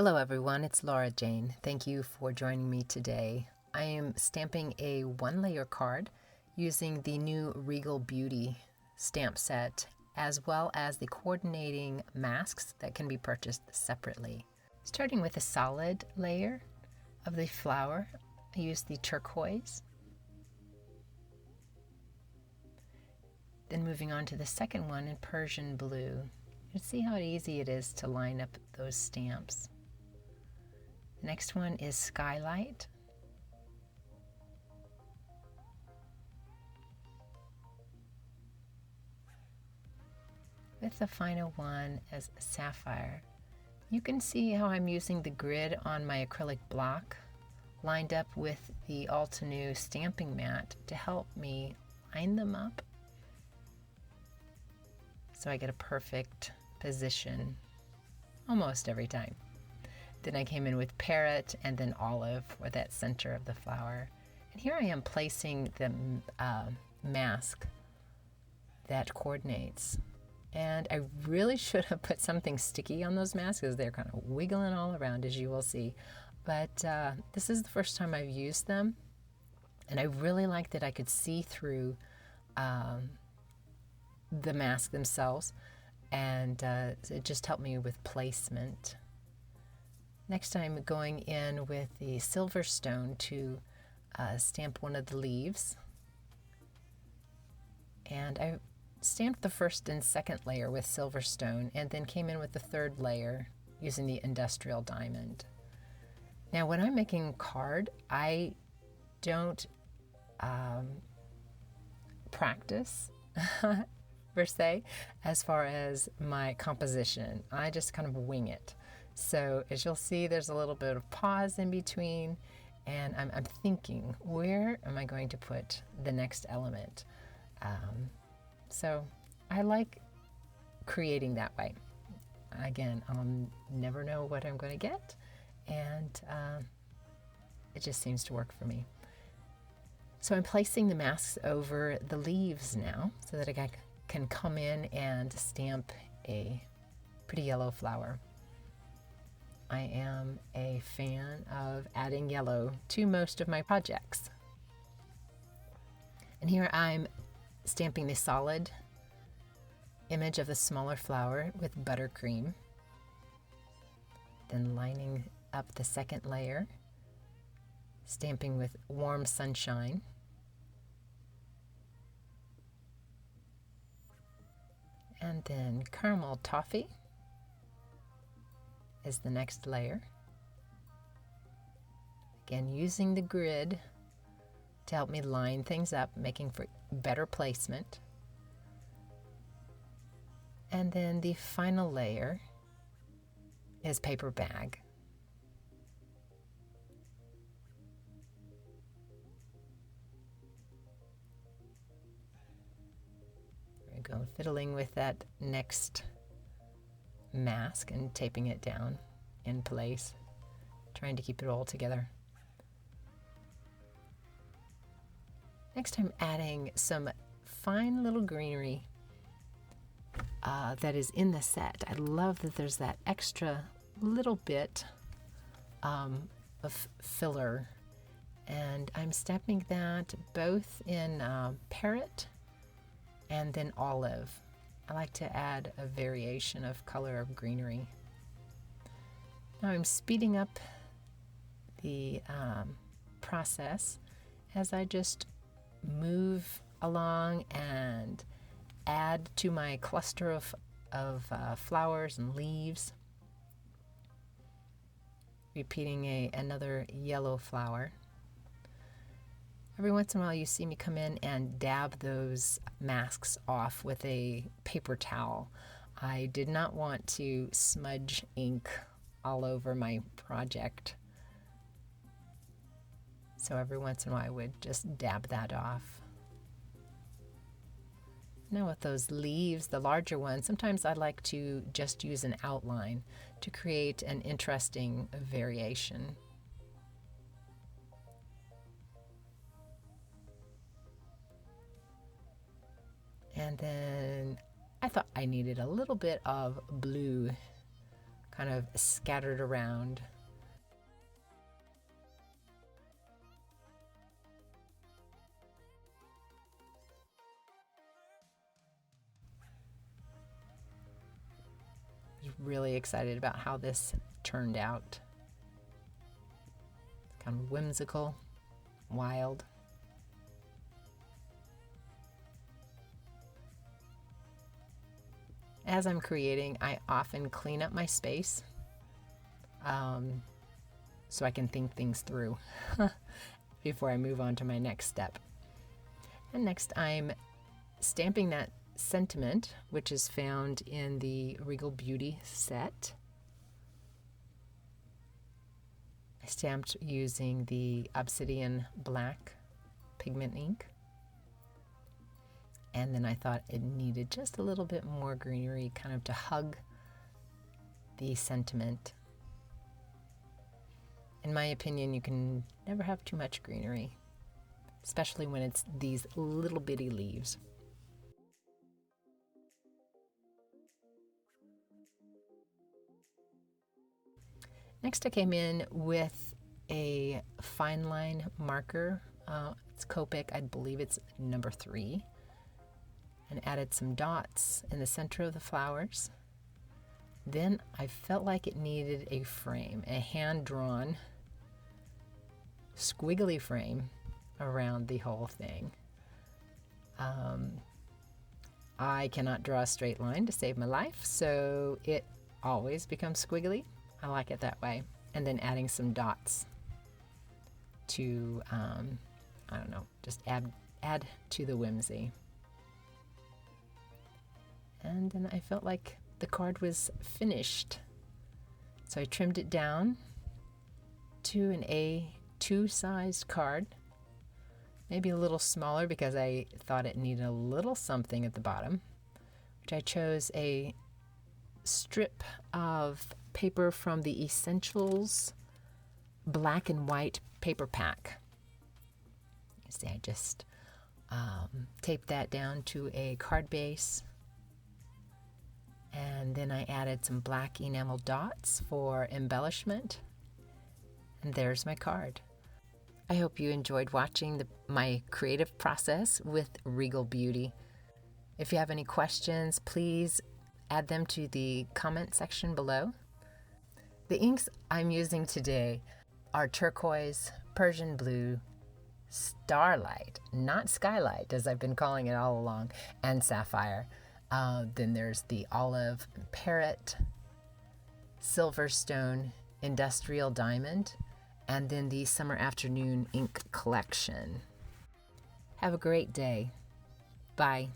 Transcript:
Hello everyone, it's Laura Jane. Thank you for joining me today. I am stamping a one-layer card using the new Regal Beauty stamp set, as well as the coordinating masks that can be purchased separately. Starting with a solid layer of the flower, I use the turquoise. Then moving on to the second one in Persian blue. You can see how easy it is to line up those stamps. The next one is Skylight. With the final one as Sapphire. You can see how I'm using the grid on my acrylic block lined up with the Altenew stamping mat to help me line them up so I get a perfect position almost every time. Then I came in with Parrot and then Olive for that center of the flower. And here I am placing the mask that coordinates. And I really should have put something sticky on those masks because they're kind of wiggling all around, as you will see. But this is the first time I've used them. And I really like that I could see through the mask themselves. And it just helped me with placement. Next I'm going in with the silver stone to stamp one of the leaves. And I stamped the first and second layer with silver stone and then came in with the third layer using the industrial diamond. Now when I'm making a card, I don't practice per se as far as my composition. I just kind of wing it. So as you'll see, there's a little bit of pause in between, and I'm thinking, where am I going to put the next element? So I like creating that way. Again, I'll never know what I'm going to get, and it just seems to work for me. So I'm placing the masks over the leaves now so that I can come in and stamp a pretty yellow flower. I am a fan of adding yellow to most of my projects. And here I'm stamping the solid image of the smaller flower with buttercream. Then lining up the second layer, stamping with warm sunshine. And then caramel toffee is the next layer. Again, using the grid to help me line things up, making for better placement. And then the final layer is paper bag. There we go, fiddling with that next mask and taping it down in place, trying to keep it all together. Next I'm adding some fine little greenery that is in the set. I love that there's that extra little bit of filler, and I'm stamping that both in Parrot and then Olive. I like to add a variation of color of greenery. Now I'm speeding up the process as I just move along and add to my cluster of flowers and leaves. Repeating another yellow flower. Every once in a while you see me come in and dab those masks off with a paper towel. I did not want to smudge ink all over my project. So every once in a while I would just dab that off. Now with those leaves, the larger ones, sometimes I like to just use an outline to create an interesting variation. And then I thought I needed a little bit of blue kind of scattered around. Really excited about how this turned out. Kind of whimsical, wild. As I'm creating, I often clean up my space so I can think things through before I move on to my next step. And next I'm stamping that sentiment, which is found in the Regal Beauty set. I stamped using the Obsidian Black pigment ink. And then I thought it needed just a little bit more greenery, kind of to hug the sentiment. In my opinion, you can never have too much greenery, especially when it's these little bitty leaves. Next, I came in with a fine line marker. It's Copic, I believe it's number 3, and added some dots in the center of the flowers. Then I felt like it needed a frame, a hand-drawn squiggly frame around the whole thing. I cannot draw a straight line to save my life, so it always becomes squiggly. I like it that way. And then adding some dots to, I don't know, just add to the whimsy. And then I felt like the card was finished. So I trimmed it down to an A2 sized card. Maybe a little smaller because I thought it needed a little something at the bottom, which I chose a strip of paper from the Essentials black and white paper pack. You see, I just taped that down to a card base, and then I added some black enamel dots for embellishment, and there's my card. I hope you enjoyed watching my creative process with Regal Beauty. If you have any questions, please add them to the comment section below. The inks I'm using today are turquoise, Persian blue, starlight, not skylight as I've been calling it all along, and sapphire. Then there's the olive, parrot, silverstone, industrial diamond, and then the summer afternoon ink collection. Have a great day. Bye.